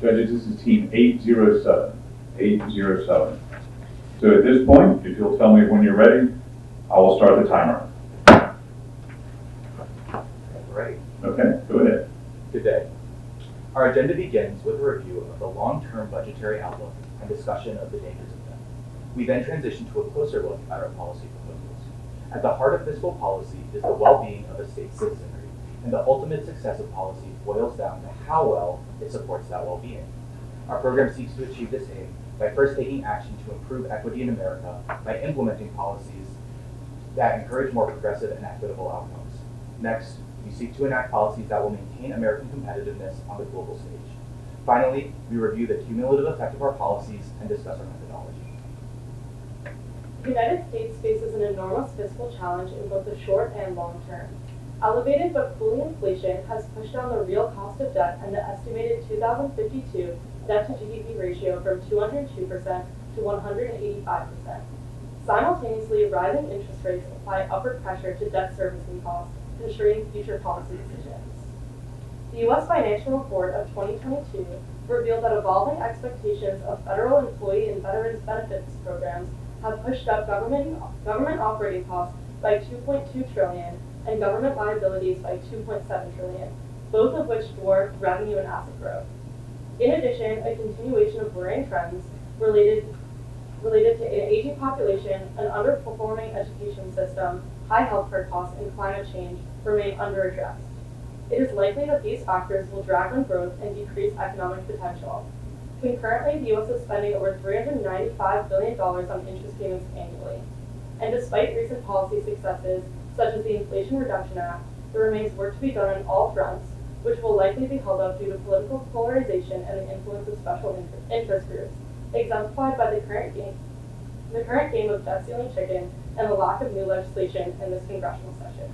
Judges, this is team 807. 807. So at this point, if you'll tell me when you're ready, I will start the timer. Right. Okay, go ahead. Good day. Our agenda begins with a review of the long-term budgetary outlook and discussion of the dangers of them. We then transition to a closer look at our policy proposals. At the heart of fiscal policy is the well-being of a state's citizenry, and the ultimate success of policy boils down to how well it supports that well-being. Our program seeks to achieve this aim by first taking action to improve equity in America by implementing policies that encourage more progressive and equitable outcomes. Next, we seek to enact policies that will maintain American competitiveness on the global stage. Finally, we review the cumulative effect of our policies and discuss our methodology. The United States faces an enormous fiscal challenge in both the short and long term. Elevated but cooling inflation has pushed down the real cost of debt and the estimated 2052 debt-to-GDP ratio from 202% to 185%. Simultaneously, rising interest rates apply upward pressure to debt servicing costs, constraining future policy decisions. The U.S. Financial Report of 2022 revealed that evolving expectations of federal employee and veterans benefits programs have pushed up government operating costs by $2.2 trillion and government liabilities by $2.7 trillion, both of which dwarf revenue and asset growth. In addition, a continuation of worrying trends related to an aging population, an underperforming education system, high healthcare costs, and climate change remain underaddressed. It is likely that these factors will drag on growth and decrease economic potential. Concurrently, the U.S. is spending over $395 billion on interest payments annually. And despite recent policy successes, such as the Inflation Reduction Act, there remains work to be done on all fronts, which will likely be held up due to political polarization and the influence of special interest groups, exemplified by the current game of debt ceiling chicken and the lack of new legislation in this congressional session.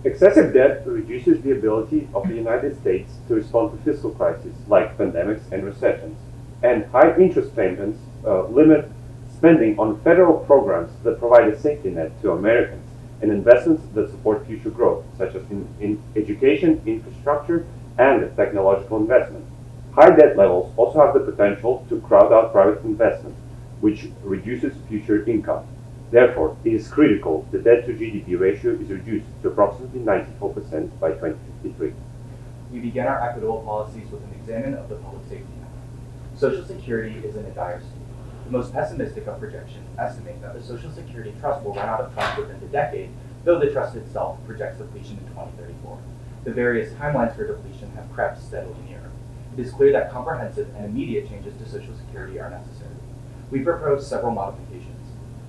Excessive debt reduces the ability of the United States to respond to fiscal crises like pandemics and recessions, and high interest payments limit spending on federal programs that provide a safety net to Americans and investments that support future growth, such as in education, infrastructure, and technological investment. High debt levels also have the potential to crowd out private investment, which reduces future income. Therefore, it is critical the debt-to-GDP ratio is reduced to approximately 94% by 2053. We begin our equitable policies with an examine of the public safety net. Social Security is in a dire state. The most pessimistic of projections estimate that the Social Security Trust will run out of funds within the decade, though the trust itself projects depletion in 2034. The various timelines for depletion have crept steadily nearer. It is clear that comprehensive and immediate changes to Social Security are necessary. We propose several modifications.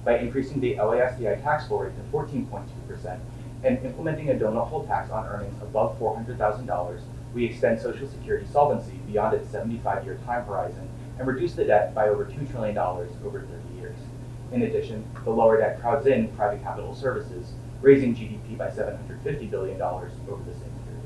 By increasing the LASDI tax floor rate to 14.2% and implementing a donut hole tax on earnings above $400,000, we extend Social Security solvency beyond its 75-year time horizon and reduce the debt by over $2 trillion over 30 years. In addition, the lower debt crowds in private capital services, raising GDP by $750 billion over the same period.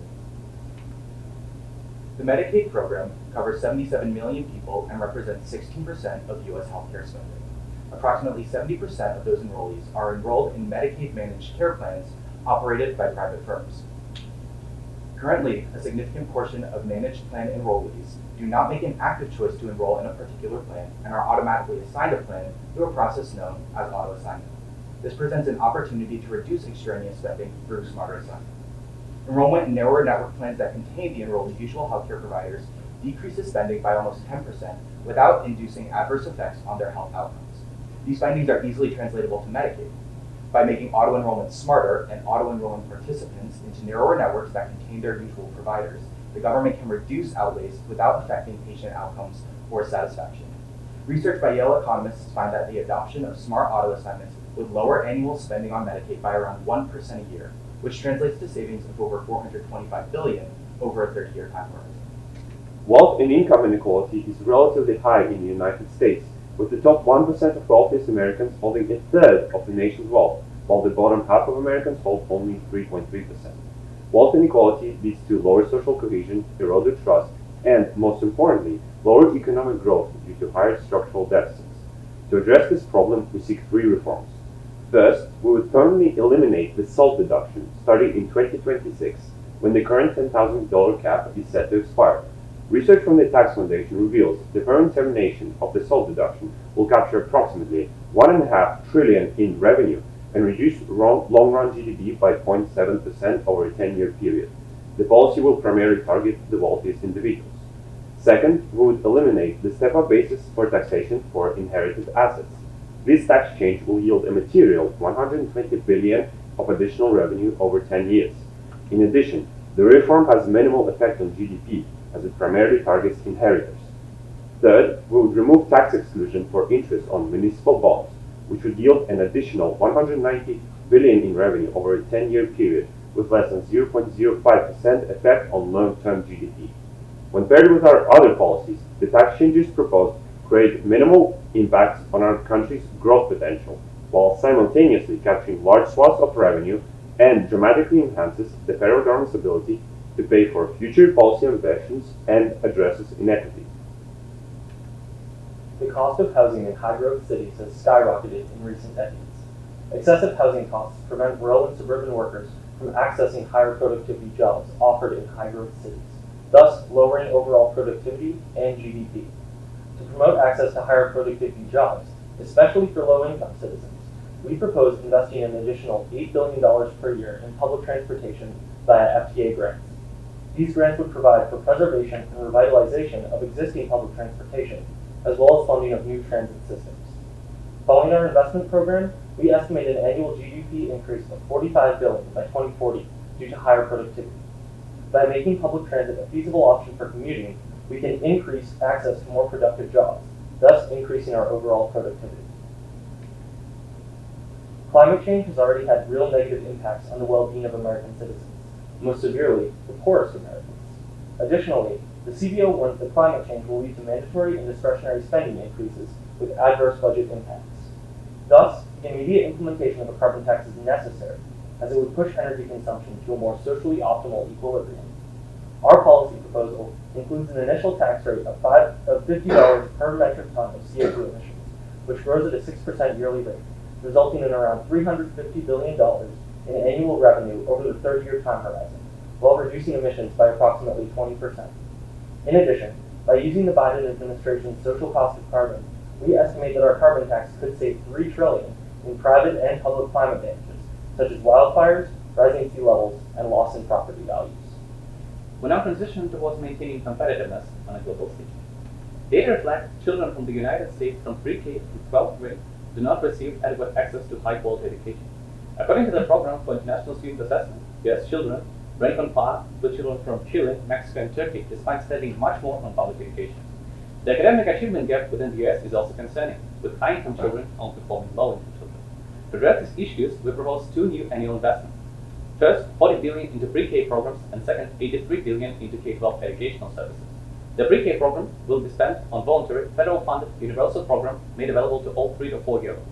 The Medicaid program covers 77 million people and represents 16% of U.S. healthcare spending. Approximately 70% of those enrollees are enrolled in Medicaid managed care plans operated by private firms. Currently, a significant portion of managed plan enrollees do not make an active choice to enroll in a particular plan and are automatically assigned a plan through a process known as auto-assignment. This presents an opportunity to reduce extraneous spending through smarter assignment. Enrollment in narrower network plans that contain the enrollee's usual healthcare providers decreases spending by almost 10% without inducing adverse effects on their health outcomes. These findings are easily translatable to Medicaid. By making auto-enrollment smarter and auto-enrolling participants into narrower networks that contain their usual providers, the government can reduce outlays without affecting patient outcomes or satisfaction. Research by Yale economists find that the adoption of smart auto-assignments would lower annual spending on Medicaid by around 1% a year, which translates to savings of over $425 billion over a 30-year time horizon. Wealth and income inequality is relatively high in the United States, with the top 1% of wealthiest Americans holding a third of the nation's wealth, while the bottom half of Americans hold only 3.3%. Wealth inequality leads to lower social cohesion, eroded trust, and, most importantly, lower economic growth due to higher structural deficits. To address this problem, we seek three reforms. First, we would permanently eliminate the SALT deduction starting in 2026, when the current $10,000 cap is set to expire. Research from the Tax Foundation reveals the current termination of the SALT deduction will capture approximately $1.5 trillion in revenue and reduce long-run GDP by 0.7% over a 10-year period. The policy will primarily target the wealthiest individuals. Second, we would eliminate the step-up basis for taxation for inherited assets. This tax change will yield a material $120 billion of additional revenue over 10 years. In addition, the reform has minimal effect on GDP, as it primarily targets inheritors. Third, we would remove tax exclusion for interest on municipal bonds, which would yield an additional $190 billion in revenue over a 10-year period, with less than 0.05% effect on long-term GDP. When paired with our other policies, the tax changes proposed create minimal impacts on our country's growth potential, while simultaneously capturing large swaths of revenue and dramatically enhances the federal government's ability to pay for future policy ambitions and addresses inequity. The cost of housing in high-growth cities has skyrocketed in recent decades. Excessive housing costs prevent rural and suburban workers from accessing higher productivity jobs offered in high-growth cities, thus lowering overall productivity and GDP. To promote access to higher productivity jobs, especially for low-income citizens, we propose investing an additional $8 billion per year in public transportation via FTA grants. These grants would provide for preservation and revitalization of existing public transportation, as well as funding of new transit systems. Following our investment program, we estimate an annual GDP increase of $45 billion by 2040 due to higher productivity. By making public transit a feasible option for commuting, we can increase access to more productive jobs, thus increasing our overall productivity. Climate change has already had real negative impacts on the well-being of American citizens, most severely the poorest Americans. Additionally, the CBO warns that climate change will lead to mandatory and discretionary spending increases with adverse budget impacts. Thus, immediate implementation of a carbon tax is necessary, as it would push energy consumption to a more socially optimal equilibrium. Our policy proposal includes an initial tax rate of $50 per metric ton of CO2 emissions, which grows at a 6% yearly rate, resulting in around $350 billion in annual revenue over the 30-year time horizon, while reducing emissions by approximately 20%. In addition, by using the Biden administration's social cost of carbon, we estimate that our carbon tax could save $3 trillion in private and public climate damages, such as wildfires, rising sea levels, and loss in property values. We now transition towards maintaining competitiveness on a global stage. Data reflect children from the United States from pre-K to 12th grade do not receive adequate access to high-quality education. According to the Program for International Student Assessment, U.S. children rank on par with children from Chile, Mexico, and Turkey, despite spending much more on public education. The academic achievement gap within the U.S. is also concerning, with high-income children outperforming low-income children. To address these issues, we propose two new annual investments. First, $40 billion into pre-K programs, and second, $83 billion into K-12 educational services. The pre-K program will be spent on voluntary, federal-funded universal program made available to all 3 to 4-year-olds.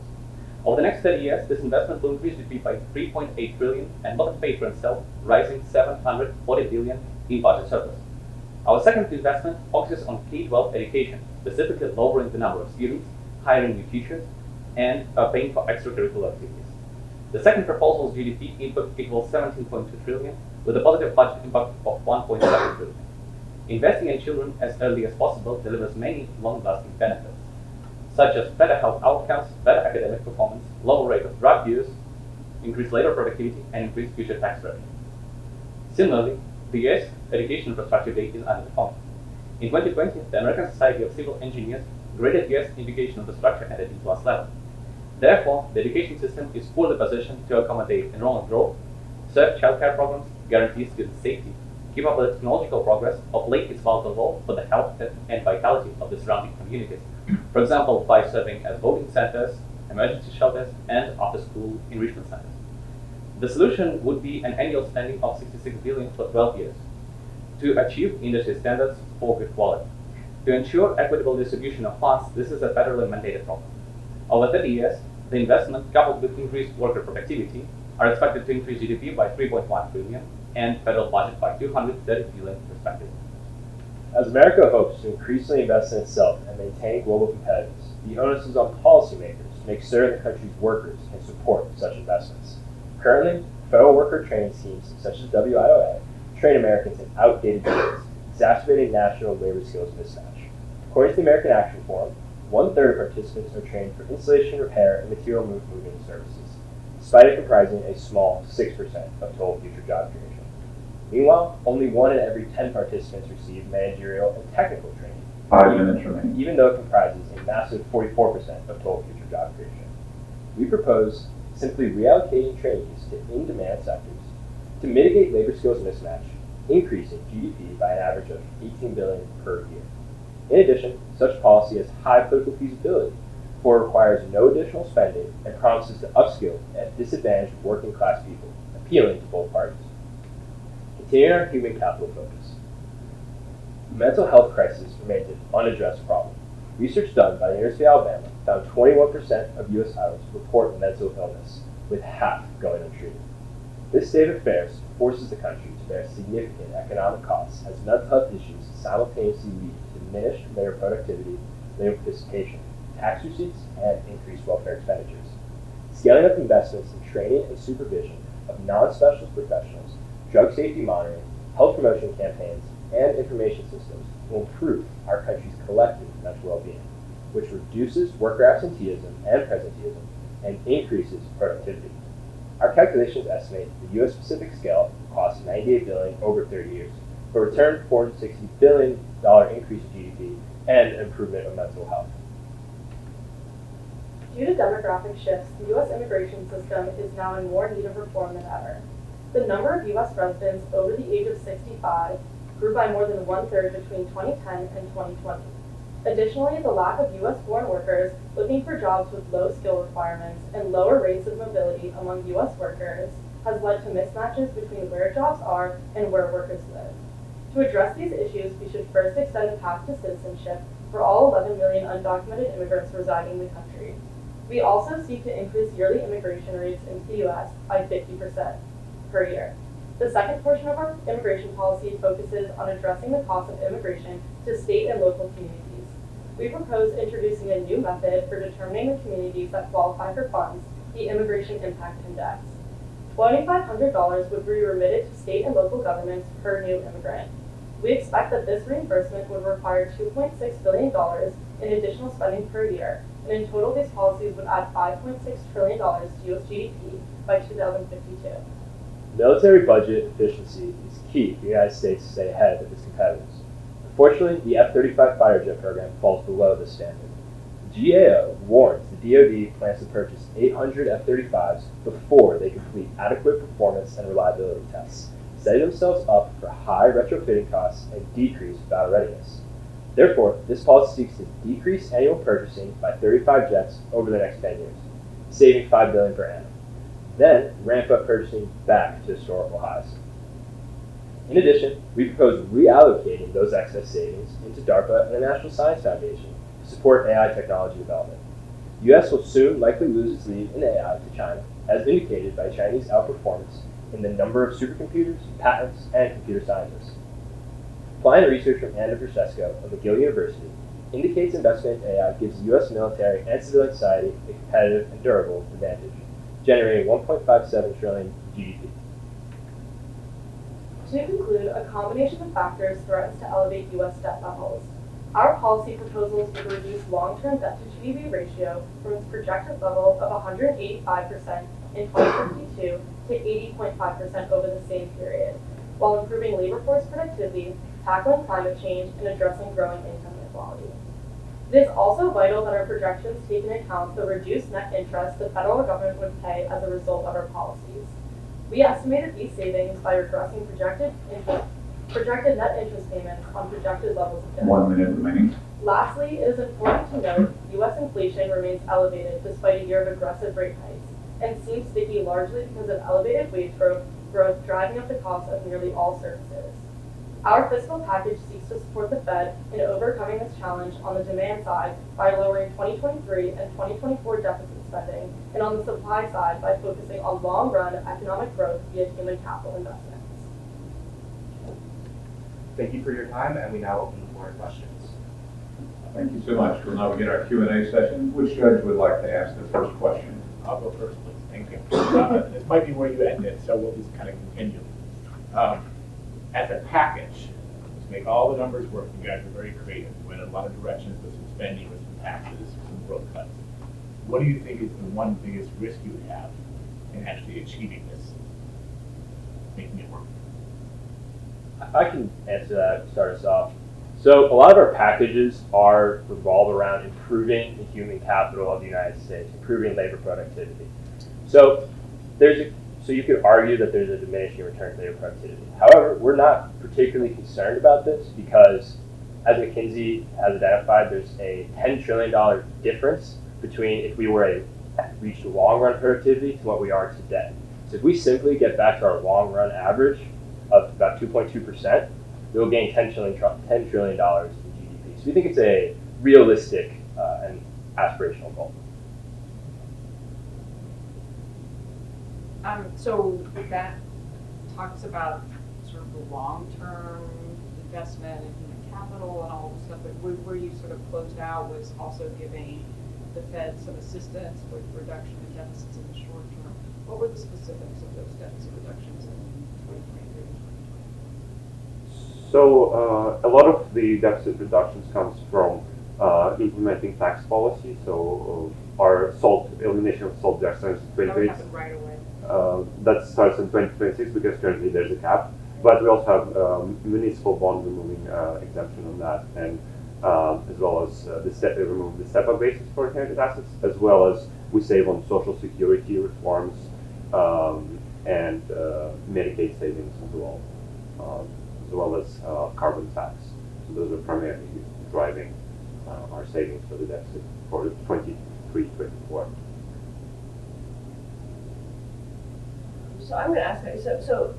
Over the next 30 years, this investment will increase GDP by $3.8 trillion and not pay for itself, rising $740 billion in budget surplus. Our second investment focuses on K-12 education, specifically lowering the number of students, hiring new teachers, and paying for extracurricular activities. The second proposal's GDP input equals $17.2 trillion, with a positive budget impact of $1.7 trillion. Investing in children as early as possible delivers many long-lasting benefits, such as better health outcomes, better academic performance, lower rate of drug use, increased labor productivity, and increased future tax revenue. Similarly, the U.S. Education Infrastructure Day is underperforming. In 2020, the American Society of Civil Engineers graded U.S. education infrastructure at a D+ level. Therefore, the education system is poorly positioned to accommodate enrollment growth, serve childcare programs, guarantee student safety, keep up with the technological progress, of late its vital role for the health and vitality of the surrounding communities. For example, by serving as voting centers, emergency shelters, and after-school enrichment centers. The solution would be an annual spending of $66 billion for 12 years to achieve industry standards for good quality. To ensure equitable distribution of funds, this is a federally mandated program. Over 30 years, the investment, coupled with increased worker productivity, are expected to increase GDP by $3.1 trillion and federal budget by $230 billion, respectively. As America hopes to increasingly invest in itself and maintain global competitiveness, the onus is on policymakers to make certain the country's workers can support such investments. Currently, federal worker training schemes such as WIOA train Americans in outdated skills, exacerbating national labor skills mismatch. According to the American Action Forum, 1/3 of participants are trained for installation, repair, and material movement services, despite it comprising a small 6% of total future job creation. Meanwhile, only 1 in every 10 participants receive managerial and technical training, 5 minutes remaining. even though it comprises a massive 44% of total future job creation. We propose simply reallocating trainees to in-demand sectors to mitigate labor skills mismatch, increasing GDP by an average of $18 billion per year. In addition, such policy has high political feasibility, for it requires no additional spending and promises to upskill and disadvantaged working class people, appealing to both parties. Continuing our human capital focus. The mental health crisis remains an unaddressed problem. Research done by the University of Alabama found 21% of U.S. adults report mental illness, with half going untreated. This state of affairs forces the country to bear significant economic costs as mental health issues simultaneously lead to diminished labor productivity, labor participation, tax receipts, and increased welfare expenditures. Scaling up investments in training and supervision of non-specialist professionals, drug safety monitoring, health promotion campaigns, and information systems will improve our country's collective mental well-being, which reduces worker absenteeism and presenteeism and increases productivity. Our calculations estimate the U.S.-specific scale costs $98 billion over 30 years, but return $460 billion increase in GDP and an improvement of mental health. Due to demographic shifts, the U.S. immigration system is now in more need of reform than ever. The number of U.S. residents over the age of 65 grew by more than 1/3 between 2010 and 2020. Additionally, the lack of U.S.-born workers looking for jobs with low skill requirements and lower rates of mobility among U.S. workers has led to mismatches between where jobs are and where workers live. To address these issues, we should first extend the path to citizenship for all 11 million undocumented immigrants residing in the country. We also seek to increase yearly immigration rates into the U.S. by 50% per year. The second portion of our immigration policy focuses on addressing the cost of immigration to state and local communities. We propose introducing a new method for determining the communities that qualify for funds, the Immigration Impact Index. $2,500 would be remitted to state and local governments per new immigrant. We expect that this reimbursement would require $2.6 billion in additional spending per year, and in total these policies would add $5.6 trillion to U.S. GDP by 2052. Military budget efficiency is key for the United States to stay ahead of its competitors. Unfortunately, the F-35 fighter jet program falls below this standard. The GAO warns the DoD plans to purchase 800 F-35s before they complete adequate performance and reliability tests, setting themselves up for high retrofitting costs and decreased battle readiness. Therefore, this policy seeks to decrease annual purchasing by 35 jets over the next 10 years, saving $5 billion per annum. Then ramp up purchasing back to historical highs. In addition, we propose reallocating those excess savings into DARPA and the National Science Foundation to support AI technology development. The U.S. will soon likely lose its lead in AI to China, as indicated by Chinese outperformance in the number of supercomputers, patents, and computer scientists. Applied research from Anna Brzesko of McGill University indicates investment in AI gives the U.S. military and civilian society a competitive and durable advantage, generating $1.57 trillion GDP. To conclude, a combination of factors threatens to elevate U.S. debt levels. Our policy proposals would reduce long-term debt-to-GDP ratio from its projected level of 185% in 2052 to 80.5% over the same period, while improving labor force productivity, tackling climate change, and addressing growing income inequality. It is also vital that our projections take into account the reduced net interest the federal government would pay as a result of our policies. We estimated these savings by regressing projected net interest payments on projected levels of debt. 1 minute remaining. Lastly, it is important to note U.S. inflation remains elevated despite a year of aggressive rate hikes and seems sticky largely because of elevated wage growth driving up the cost of nearly all services. Our fiscal package seeks to support the Fed in overcoming this challenge on the demand side by lowering 2023 and 2024 deficit spending, and on the supply side by focusing on long-run economic growth via human capital investments. Thank you for your time, and we now open the floor to questions. Thank you so much. We'll now begin our Q&A session. Which judge would like to ask the first question? I'll go first, please. Thank you. This might be where you ended, so we'll just kind of continue. As a package, make all the numbers work. You guys are very creative. You went in a lot of directions with some spending, with some taxes, some growth cuts. What do you think is the one biggest risk you would have in actually achieving this, making it work? I can answer that, start us off. So a lot of our packages are revolved around improving the human capital of the United States, improving labor productivity. So so you could argue that there's a diminishing return to labor productivity. However, we're not particularly concerned about this because, as McKinsey has identified, there's a $10 trillion difference between if we were to reach long-run productivity to what we are today. So if we simply get back to our long-run average of about 2.2%, we'll gain $10 trillion in GDP. So we think it's a realistic and aspirational goal. So that talks about sort of the long-term investment in human capital and all the stuff, but where you sort of closed out was also giving the Fed some assistance with reduction in deficits in the short term. What were the specifics of those deficit reductions in 2023 and 2024? So a lot of the deficit reductions comes from implementing tax policy. So our elimination of SALT debt starts in That would 2023. happen right away. That starts in 2026 because currently there's a cap. But we also have municipal bond removing exemption on that, and as well as remove the step-up basis for inherited assets, as well as we save on Social Security reforms and Medicaid savings as well as carbon tax. So those are primarily driving our savings for the deficit for 23-24. So I'm going to ask you,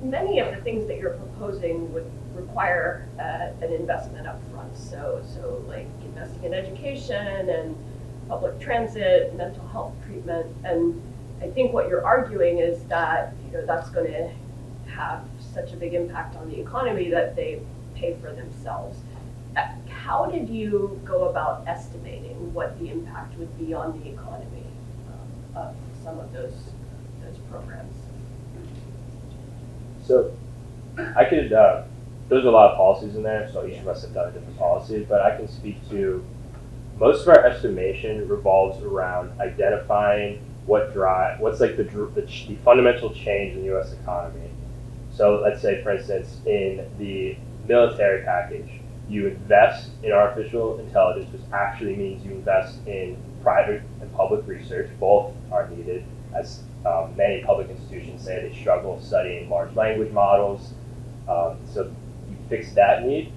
many of the things that you're proposing would require an investment up front. So like investing in education and public transit, mental health treatment, and I think what you're arguing is that that's going to have such a big impact on the economy that they pay for themselves. How did you go about estimating what the impact would be on the economy of some of those programs? So I could, there's a lot of policies in there, so each of us have done different policies, but I can speak to most of our estimation revolves around identifying what's like the fundamental change in the U.S. economy. So let's say, for instance, in the military package, you invest in artificial intelligence, which actually means you invest in private and public research. Both are needed, as many public institutions say they struggle studying large language models. So you fix that need,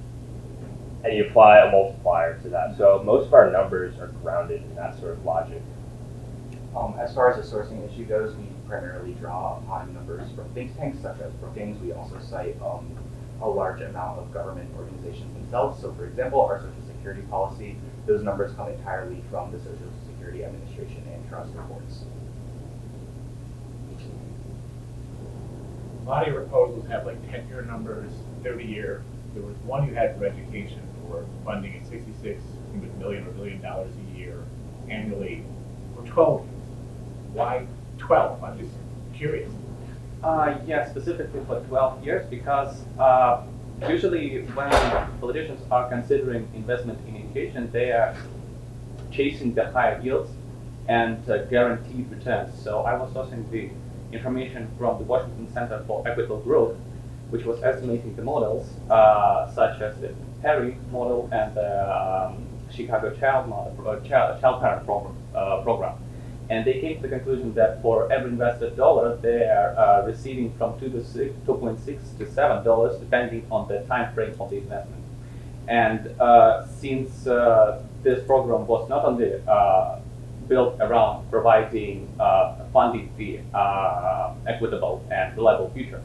and you apply a multiplier to that. So most of our numbers are grounded in that sort of logic. As far as the sourcing issue goes, we primarily draw upon numbers from think tanks such as Brookings. We also cite a large amount of government organizations themselves. So for example, our Social Security policy, those numbers come entirely from the Social Security Administration and trust reports. A lot of your proposals have like 10-year numbers, 30-year. There was one you had for education for funding at $66 million or $1 billion a year annually for 12 years. Why 12? I'm just curious. Yeah, specifically for 12 years, because usually when politicians are considering investment in education, they are chasing the higher yields and guaranteed returns. So I was sourcing the information from the Washington Center for Equitable Growth, which was estimating the models such as the Perry model and the Chicago Child Parent Program. And they came to the conclusion that for every invested dollar, they are receiving from $2.6 to $7, depending on the time frame of the investment. And since this program was not only built around providing funding the equitable and reliable future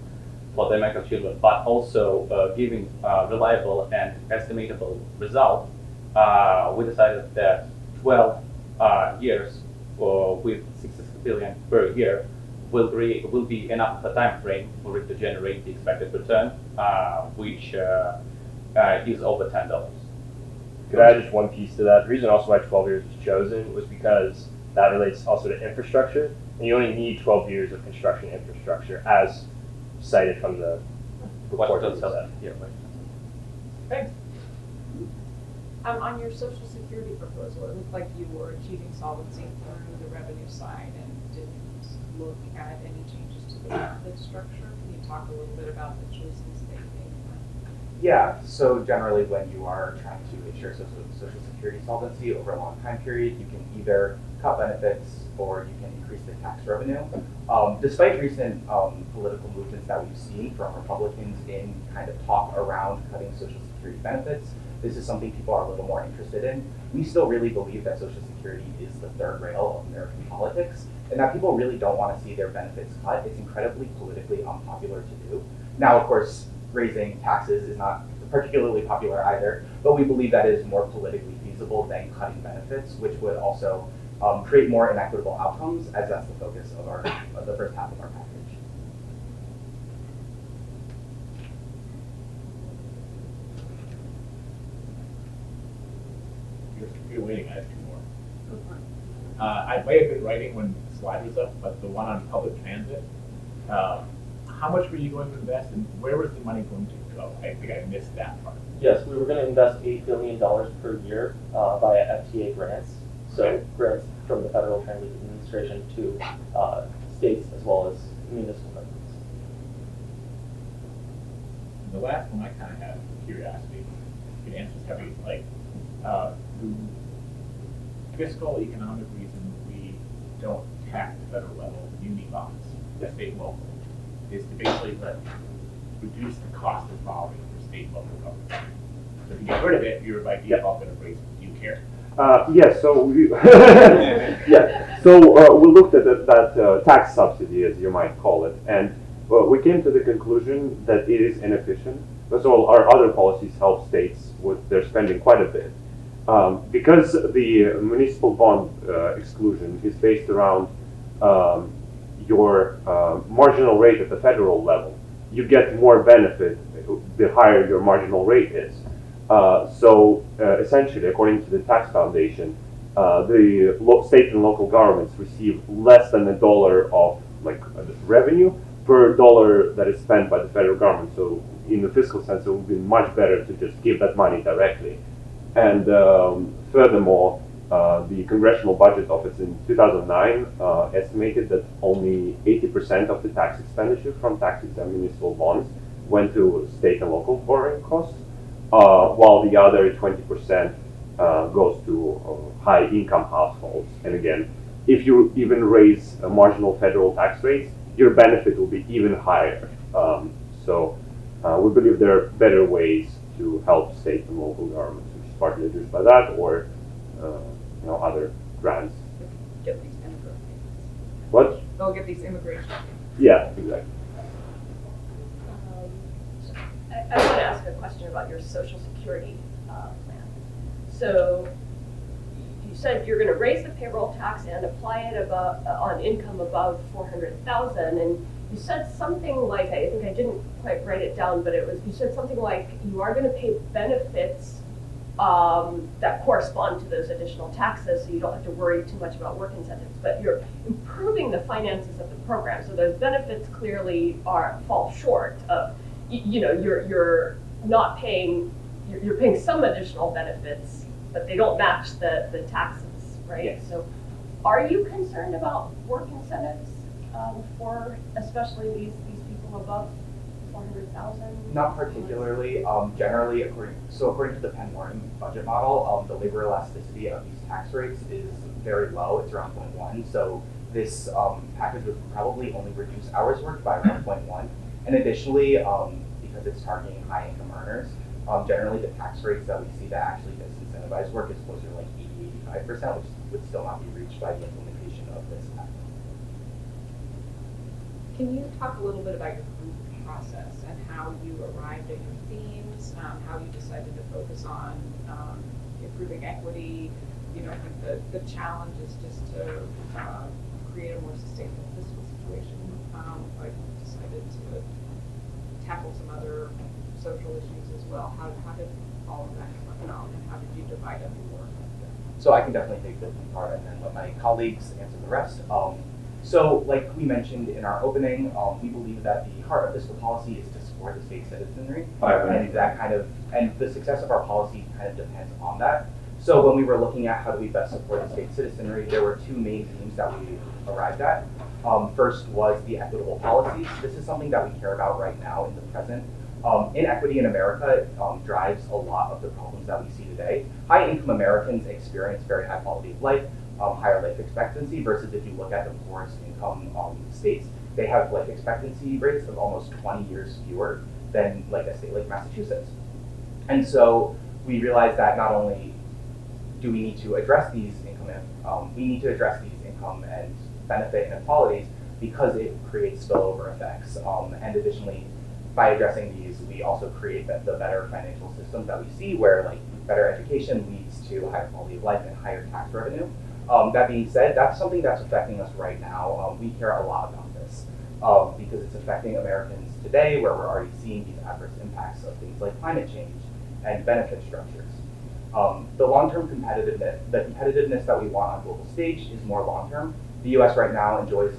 for the American children, but also giving reliable and estimatable result, we decided that 12 years with $66 billion per year will be enough of a time frame for it to generate the expected return, which is over $10. Could I add just one piece to that? The reason also why 12 years was chosen was because that relates also to infrastructure, and you only need 12 years of construction infrastructure, as cited from the Washington Washington, State. Yeah, Washington. Thanks. On your Social Security proposal, it looked like you were achieving solvency through the revenue side and didn't look at any changes to the benefit structure. Can you talk a little bit about the choices that you made? Yeah, so generally when you are trying to ensure social security solvency over a long time period, you can either cut benefits or you can increase the tax revenue. Despite recent political movements that we've seen from Republicans in kind of talk around cutting social security benefits, this is something people are a little more interested in. We still really believe that Social Security is the third rail of American politics, and that people really don't want to see their benefits cut. It's incredibly politically unpopular to do. Now, of course, raising taxes is not particularly popular either, but we believe that is more politically feasible than cutting benefits, which would also create more inequitable outcomes, as that's the focus of the first half of our package. You're waiting, I have two more. I may have been writing when the slide was up, but the one on public transit, how much were you going to invest and where was the money going to go? I think I missed that part. Yes, we were going to invest $8 billion per year via FTA grants. So Okay. grants from the Federal Transit Administration to states as well as municipal governments. And the last one I kind of have curiosity. You can answer this heavy, like, through fiscal economic reasons, we don't tax the federal level muni bonds, the state and local, is to basically reduce the cost of borrowing for state and local governments. So if you get rid of it, you're by default going to raise it. Do you care? Yes, so we, yeah, so we looked at that tax subsidy, as you might call it, and we came to the conclusion that it is inefficient. First of all, our other policies help states with their spending quite a bit. Because the municipal bond exclusion is based around your marginal rate at the federal level, you get more benefit the higher your marginal rate is. So essentially, according to the tax foundation, the state and local governments receive less than $1 of revenue per dollar that is spent by the federal government. So in the fiscal sense, it would be much better to just give that money directly. And furthermore, the Congressional Budget Office in 2009 estimated that only 80% of the tax expenditure from tax-exempt municipal bonds went to state and local borrowing costs, while the other 20% goes to high-income households. And again, if you even raise marginal federal tax rates, your benefit will be even higher. So we believe there are better ways to help state and local governments, which is partly reduced by that, or other grants. Get these immigrant payments. What? They'll get these immigration payments. Yeah, exactly. I want to ask a question about your Social Security plan. So you said you're going to raise the payroll tax and apply it on income above $400,000, and you said something like, I think I didn't quite write it down, but you said something like you are going to pay benefits that correspond to those additional taxes, so you don't have to worry too much about work incentives, but you're improving the finances of the program. So those benefits clearly fall short of, you're not paying, you're paying some additional benefits, but they don't match the taxes, right? Yes. So are you concerned about work incentives for especially these people above 400,000? Not particularly. Generally, according to the Penn Warren budget model, the labor elasticity of these tax rates is very low. It's around 0.1. So this package would probably only reduce hours worked by around 0.1. And additionally, because it's targeting high income earners, generally the tax rates that we see that actually disincentivize work is closer to like 80-85%, which would still not be reached by the implementation of this act. Can you talk a little bit about your group process and how you arrived at your themes, how you decided to focus on improving equity? I think the challenge is just to create a more sustainable fiscal situation. But you decided to tackle some other social issues as well. How did all of that come about, and how did you divide up your work? So I can definitely take the lead part and then let my colleagues answer the rest. So, like we mentioned in our opening, we believe that the heart of fiscal policy is to support the state citizenry, and the success of our policy kind of depends on that. So, when we were looking at how do we best support the state citizenry, there were two main themes that we arrived at. First was the equitable policies. This is something that we care about right now in the present. Inequity in America drives a lot of the problems that we see today. High-income Americans experience very high quality of life, higher life expectancy, versus if you look at the poorest income states, they have life expectancy rates of almost 20 years fewer than like a state like Massachusetts. And so we realized that not only do we need to address these income and benefit inequalities because it creates spillover effects. And additionally, by addressing these, we also create the better financial systems that we see where like better education leads to higher quality of life and higher tax revenue. That being said, that's something that's affecting us right now. We care a lot about this because it's affecting Americans today where we're already seeing these adverse impacts of things like climate change and benefit structures. The long-term competitiveness that we want on global stage is more long-term. The US right now enjoys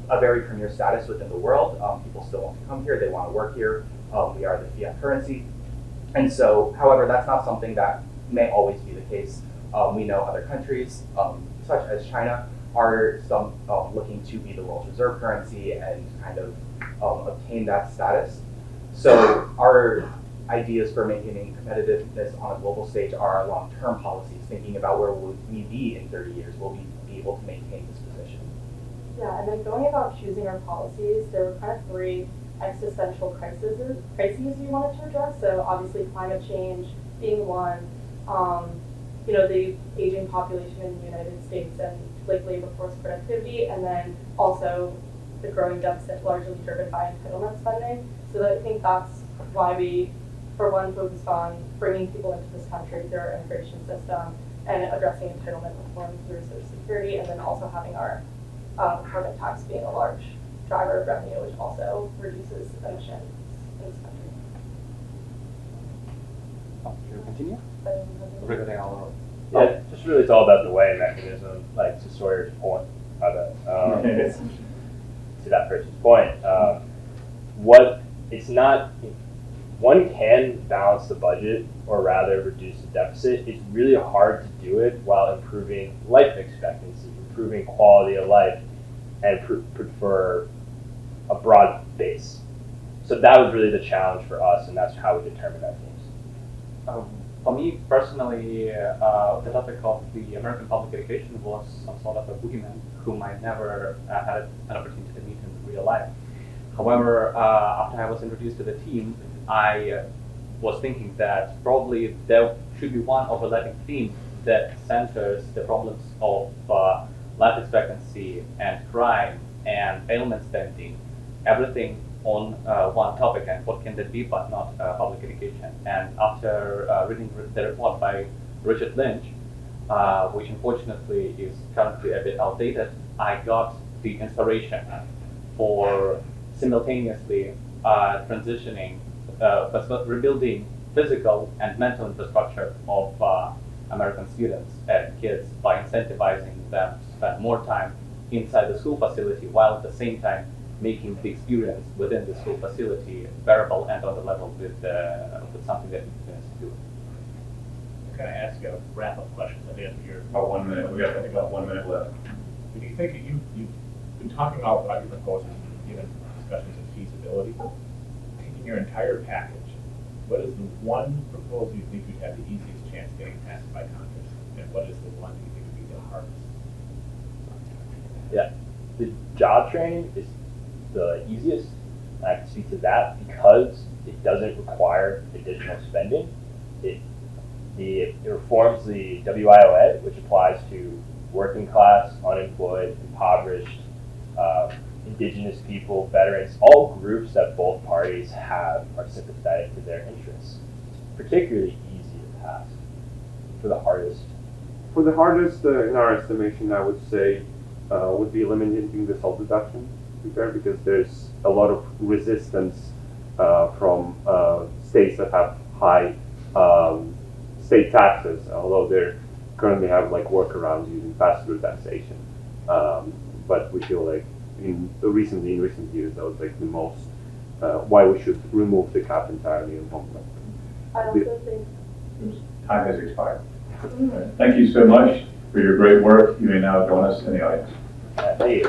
a very premier status within the world. People still want to come here, they want to work here. We are the fiat currency. And so, however, that's not something that may always be the case. We know other countries, such as China, are looking to be the world's reserve currency and kind of obtain that status. So our ideas for maintaining competitiveness on a global stage are long-term policies, thinking about where will we be in 30 years, will we be able to maintain this position? Yeah, and then going about choosing our policies, there were kind of three existential crises we wanted to address. So obviously climate change being one, the aging population in the United States and like labor force productivity, and then also the growing deficit largely driven by entitlement spending. So I think that's why we, for one, focused on bringing people into this country through our immigration system and addressing entitlement reform through Social Security, and then also having our carbon tax being a large driver of revenue, which also reduces emissions in this country. Should we continue? Yeah, just really it's all about the weighing mechanism, like to Sawyer's point, to that person's point. One can balance the budget, or rather reduce the deficit. It's really hard to do it while improving life expectancy, improving quality of life, and prefer a broad base. So that was really the challenge for us, and that's how we determined our themes. For me personally, the topic of the American public education was some sort of a boogeyman whom I never had an opportunity to meet in real life. However, after I was introduced to the team, I was thinking that probably there should be one overlapping theme that centers the problems of life expectancy and crime and ailment spending, everything on one topic, and what can that be but not public education. And after reading the report by Richard Lynch, which unfortunately is currently a bit outdated, I got the inspiration for simultaneously rebuilding physical and mental infrastructure of American students and kids by incentivizing them to spend more time inside the school facility, while at the same time making the experience within the school facility bearable and on the level with something that students do. I'm going to ask you a wrap-up question at the end of your... About 1 minute. We got about 1 minute left. Do you think you've been talking about your proposals, given discussions of feasibility? Taking your entire package, what is the one proposal you think you'd have the easiest chance of getting passed by Congress, and what is the one you think would be the hardest? Yeah, the job training is the easiest. I can speak to that because it doesn't require additional spending. It reforms the WIOA, which applies to working class, unemployed, impoverished, indigenous people, veterans, all groups that both parties are sympathetic to their interests. It's particularly easy to pass. For the hardest, in our estimation, I would say, would be eliminating the SALT deduction, because there's a lot of resistance from states that have high state taxes, although they currently have like workarounds using pass-through taxation. but we feel like in recent years, that was like the most, why we should remove the cap entirely in home. I also think. Time has expired. Thank you so much for your great work. You may now join us in the audience. Hey.